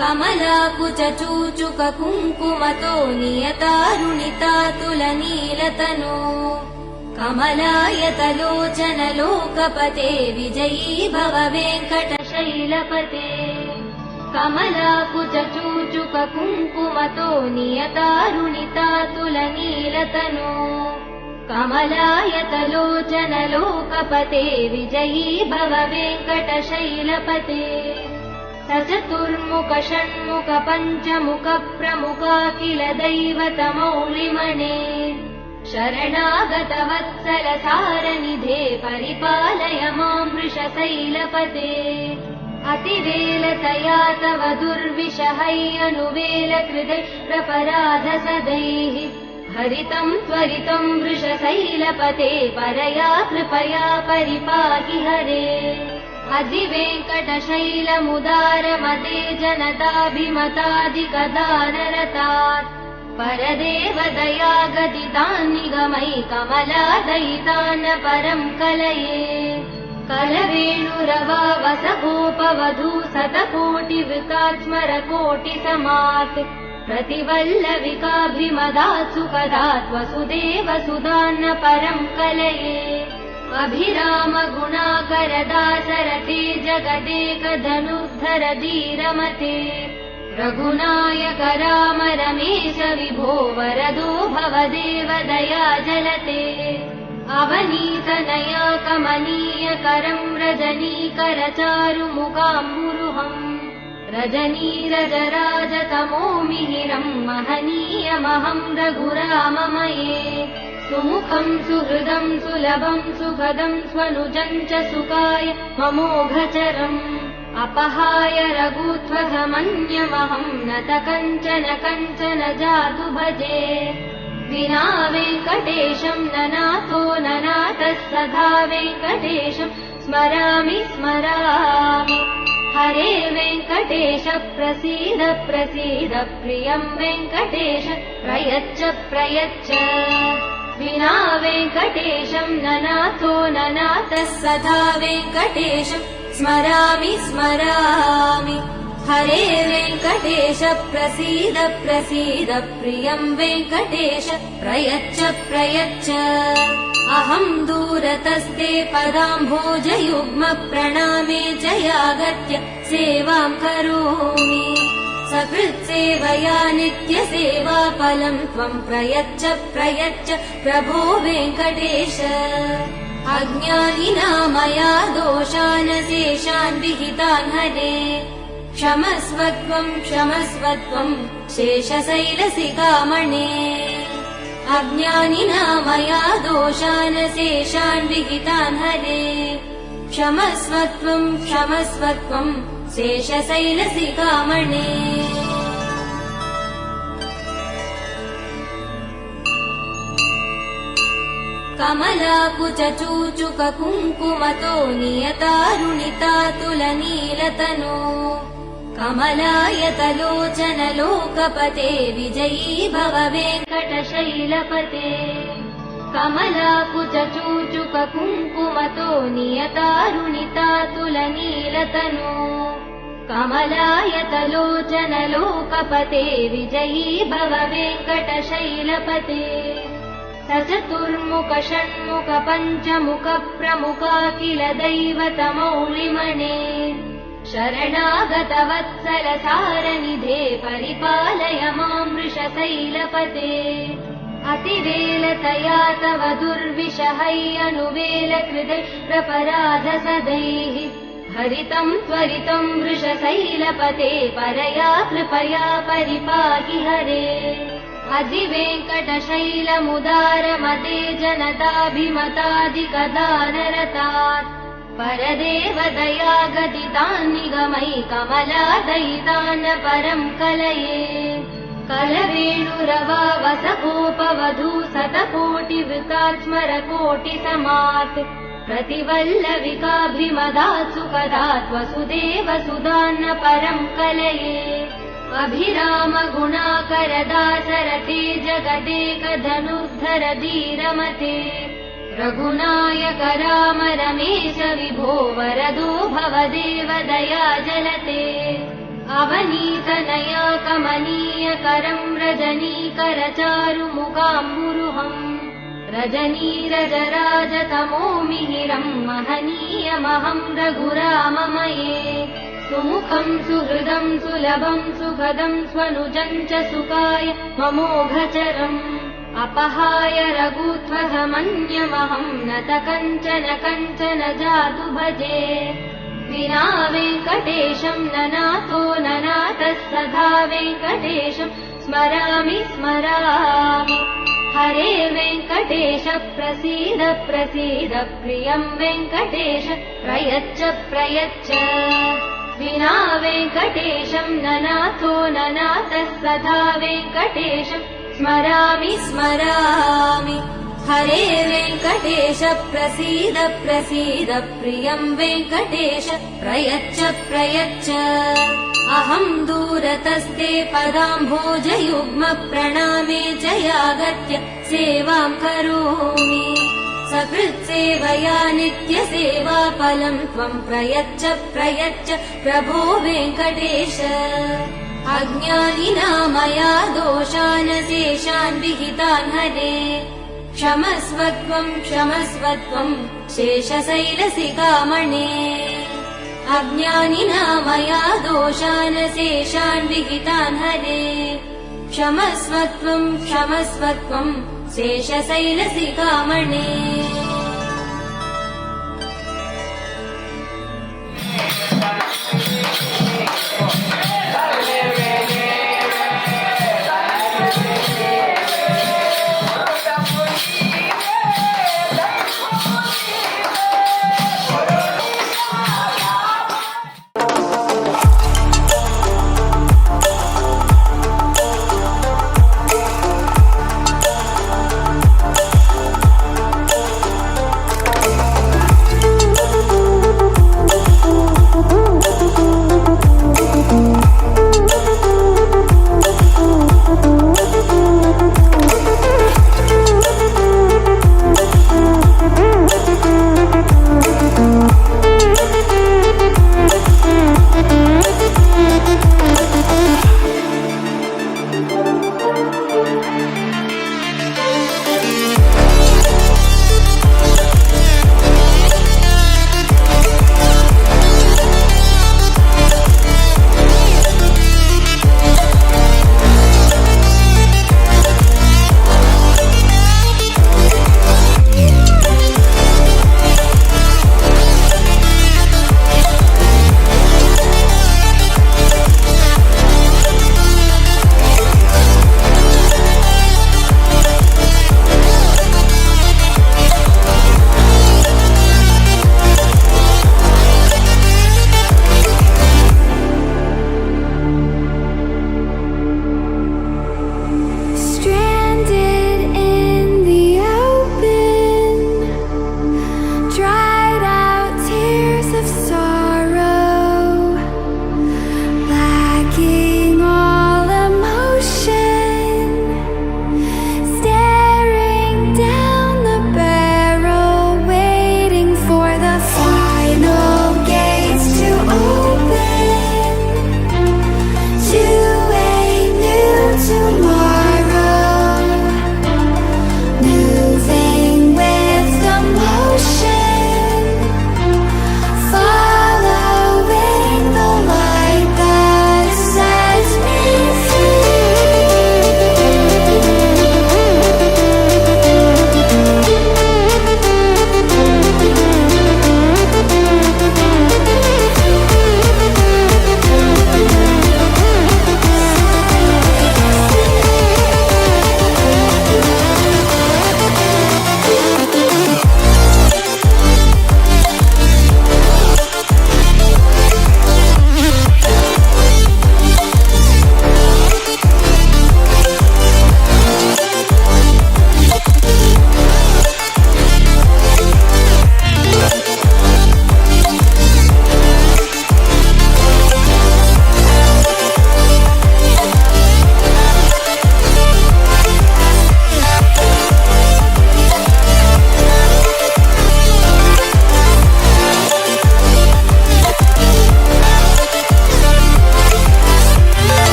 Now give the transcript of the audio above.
कमलाकुचूचुक कुङ्कुमतो नियतारुणितातुलनीलतनो कमलायतलोचन लोकपते विजयी भव वेङ्कटशैलपते। कमलाकुचूचुक कुङ्कुमतो नियतारुणितातुलनीलतनो कमलायतलोचन लोकपते विजयी भव वेङ्कटशैलपते। सचतुर्मुख षण्मुख पञ्चमुख प्रमुखाखिल दैवतमौलिमणे शरणागत वत्सल सारनिधे परिपालय मां वृषशैलपते। अतिवेलतया तव दुर्विषहैयनुवेल कृदै प्रपराध सदैः हरितं त्वरितं वृषशैलपते परया कृपया परिपाहि हरे। अधिवेङ्कटशैलमुदारमते जनताभिमतादिकदानरतात् परदेवदया गदितान् निगमै कमलादयितान् परं कलये। कलवेणुरवावसगोपवधू शतकोटिवृकात् स्मरकोटिसमात् प्रतिवल्लविकाभिमदात् सुखदात् वसुदेव सुधान्न परं कलये। अभिराम गुणाकरदासरथे जगदेकधनुर्धर धीरमते रघुनायक राम रमेश विभो वरदो भवदेव दया जलते। अवनीतनया कमनीय करं रजनीकर चारुमुखाम्बुरुहम् रजनीरजराजतमो मिहिरं महनीयमहं रघुराममये। सुमुखं सुहृदं सुलभं सुखदं स्वनुजं च सुखाय ममोघचरम् अपहाय रघुत्वघमन्यमहं नत कञ्चन कञ्चन जातु भजे। विना वेङ्कटेशं ननाथो ननाथः सदा वेङ्कटेशं स्मरामि स्मरामि। हरे वेङ्कटेश प्रसीद प्रसीद प्रियं वेङ्कटेश प्रयच्छ प्रयच्छ। विना वेङ्कटेशं ननाथो ननाथः सदा वेङ्कटेशं स्मरामि स्मरामि। हरे वेङ्कटेश प्रसीद प्रसीद प्रियं वेङ्कटेश प्रयच्छ प्रयच्छ। अहं दूरतस्ते पदाम्भोजयुग्म प्रणामे च यागत्य सेवां करोमि। सकृत्सेवया नित्यसेवाफलं त्वं प्रयच्छ प्रयच्छ प्रभो वेङ्कटेश। अज्ञानिना मया दोषान् शेषान् विहितान् हरे क्षमस्व त्वं शेषशैलशिखामणे। अज्ञानिना मया दोषान् शेषान् विहितान् हरे क्षमस्व त्वं शेषशैलशिखामणे। कमलाकुचूचुक कुङ्कुमतो नियतारुणितातुलनीलतनो कमलायतलोचन लोकपते विजयी भव वेङ्कटशैलपते कमलाकुचूचुक कुङ्कुमतो नियतारुणितातुलनीलतनो कमलायतलोचन लोकपते विजयी भव वेङ्कटशैलपते सचतुर्मुख षण्मुख पञ्चमुख प्रमुखाखिल दैवतमौलिमणे शरणागतवत्सल सारनिधे परिपालय मां वृषशैलपते अतिवेलतया तव दुर्विषहैयनुवेल कृदै प्रपराध सदैः हरितं त्वरितं वृषशैलपते परया कृपया परिपाहि हरे अधिवेङ्कटशैलमुदारमते जनताभिमतादिकदानरतात् परदेवदया गदितान् निगमै कमलादयितान् परं कलये कलवेणुरवा वसकोपवधू शतकोटिवृतात् स्मरकोटिसमात् प्रतिवल्लविकाभिमदात् सुखदात् वसुदेव सुधान्न परं कलये अभिराम गुणाकर दासरथे जगदेक धनुर्धर धीरमते रघुनायक राम रमेश विभो वरदो भवदेव दया जलते अवनीतनया कमनीय करं रजनीकर चारुमुखाम्बुरुहम् रजनीरजराजतमो मिहिरं महनीयमहं रघुराममये सुमुखं सुहृदं सुलभं सुखदं स्वनुजं च सुखाय ममोघचरम् अपहाय रघुत्वहमन्यमहं नत कञ्चन जातु भजे विना वेङ्कटेशं ननाथो ननाथः सदा वेङ्कटेशं स्मरामि हरे वेङ्कटेश प्रसीद प्रसीद प्रियं वेङ्कटेश प्रयच्छ विना वेङ्कटेशं ननाथो ननाथः सदा वेङ्कटेशं स्मरामि हरे वेङ्कटेश प्रसीद प्रसीद प्रियं वेङ्कटेश प्रयच्छ अहं दूरतस्ते पदाम्भोजयुग्म प्रणामे च यागत्य सेवां करोमि सकृत्सेवया नित्यसेवाफलं त्वं प्रयच्छ प्रभो वेङ्कटेश अज्ञानिना मया दोषान् शेषान् विहितान् हरे क्षमस्व त्वं शेषशैलशिखामणे अज्ञानिना मया दोषान् शेषान् विहितान् हरे क्षमस्व त्वं शेषशैलशिखामणे